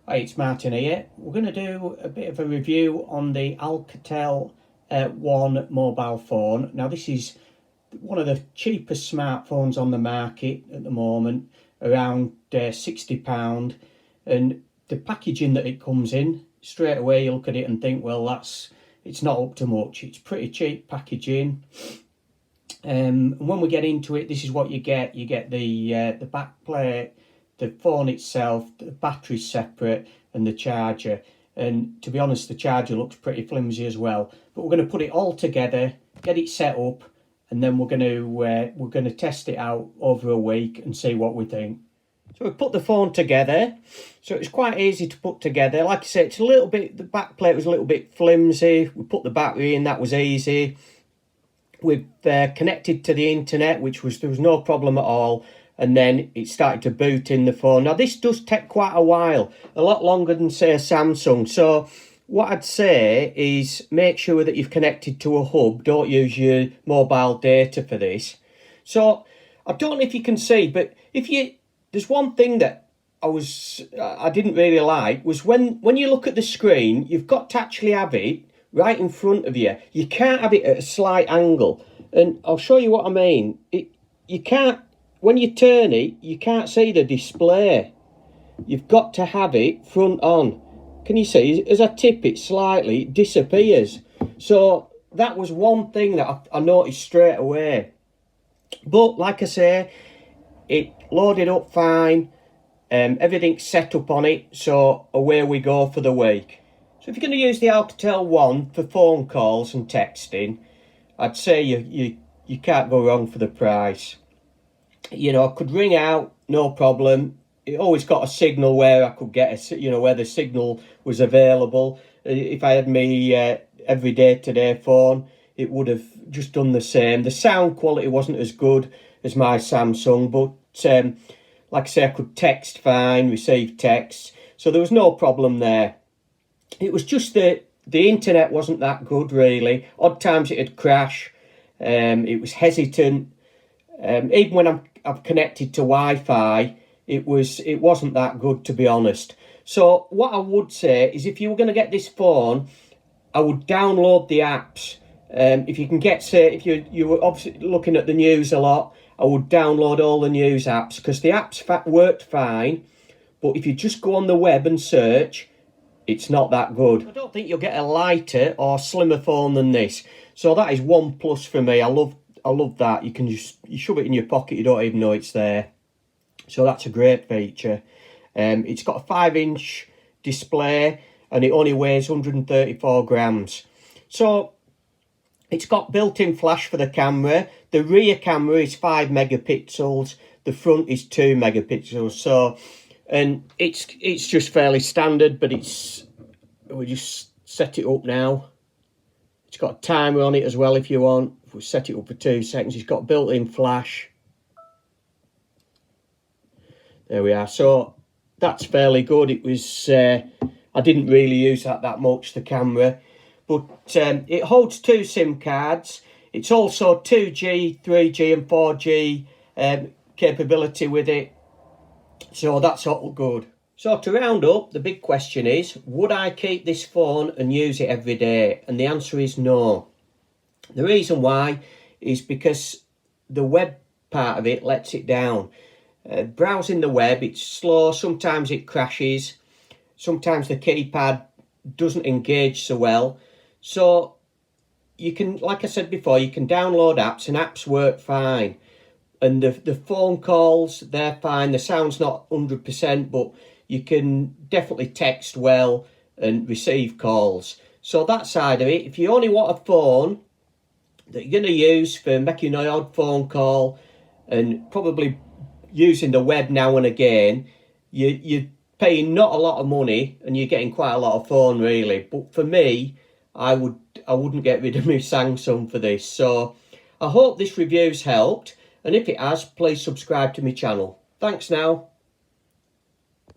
Hi, it's Martin here. We're going to do a bit of a review on the Alcatel One mobile phone. Now, this is one of the cheapest smartphones on the market at the moment, around £60. And the packaging that it comes in, straight away you look at it and think, well, it's not up to much. It's pretty cheap packaging. And when we get into it, this is what you get. You get the back plate, the phone itself, the battery's separate, and the charger. And to be honest, the charger looks pretty flimsy as well. But we're going to put it all together, get it set up, and then we're going to test it out over a week and see what we think. So we put the phone together. So it's quite easy to put together. Like I said, it's a little bit, the back plate was a little bit flimsy. We put the battery in, that was easy. We've connected to the internet, there was no problem at all. And then it started to boot in the phone. Now, this does take quite a while, a lot longer than, say, a Samsung. So what I'd say is make sure that you've connected to a hub. Don't use your mobile data for this. So I don't know if you can see, but there's one thing that I didn't really like, was when you look at the screen, you've got to actually have it right in front of you. You can't have it at a slight angle. And I'll show you what I mean. You can't. When you turn it, you can't see the display. You've got to have it front on. Can you see? As I tip it slightly, it disappears. So that was one thing that I noticed straight away. But like I say, it loaded up fine. Everything's set up on it. So away we go for the week. So if you're going to use the Alcatel One for phone calls and texting, I'd say you can't go wrong for the price. You know, I could ring out, no problem. It always got a signal where I could get where the signal was available. If I had me everyday today phone, it would have just done the same. The sound quality wasn't as good as my Samsung, but like I say, I could text fine, receive texts, so there was no problem there. It was just that the internet wasn't that good, really. Odd times it'd crash. It was hesitant. Even when I've connected to Wi-Fi, it wasn't that good, to be honest. So what I would say is, if you were going to get this phone, I would download the apps. If you can get, say, if you were obviously looking at the news a lot, I would download all the news apps, because the apps worked fine. But if you just go on the web and search, it's not that good. I don't think you'll get a lighter or slimmer phone than this. So that is one plus for me. I love that. You shove it in your pocket, you don't even know it's there. So that's a great feature. It's got a 5-inch display and it only weighs 134 grams. So it's got built-in flash for the camera. The rear camera is 5 megapixels. The front is 2 megapixels. So, and it's just fairly standard, but we just set it up now. It's got a timer on it as well if you want. If we set it up for 2 seconds, it's got built-in flash. There we are. So that's fairly good. It was I didn't really use that much, the camera, but it holds 2 SIM cards. It's also 2G, 3G, and 4G capability with it. So that's all good. So to round up, the big question is, would I keep this phone and use it every day? And the answer is no. The reason why is because the web part of it lets it down. Browsing the web, it's slow. Sometimes it crashes. Sometimes the keypad doesn't engage so well. So you can, like I said before, you can download apps and apps work fine. And the phone calls, they're fine. The sound's not 100%, but you can definitely text well and receive calls. So that side of it, if you only want a phone that you're going to use for making an odd phone call and probably using the web now and again, you're paying not a lot of money and you're getting quite a lot of phone, really. But for me, I wouldn't get rid of my Samsung for this. So I hope this review's helped. And if it has, please subscribe to my channel. Thanks now.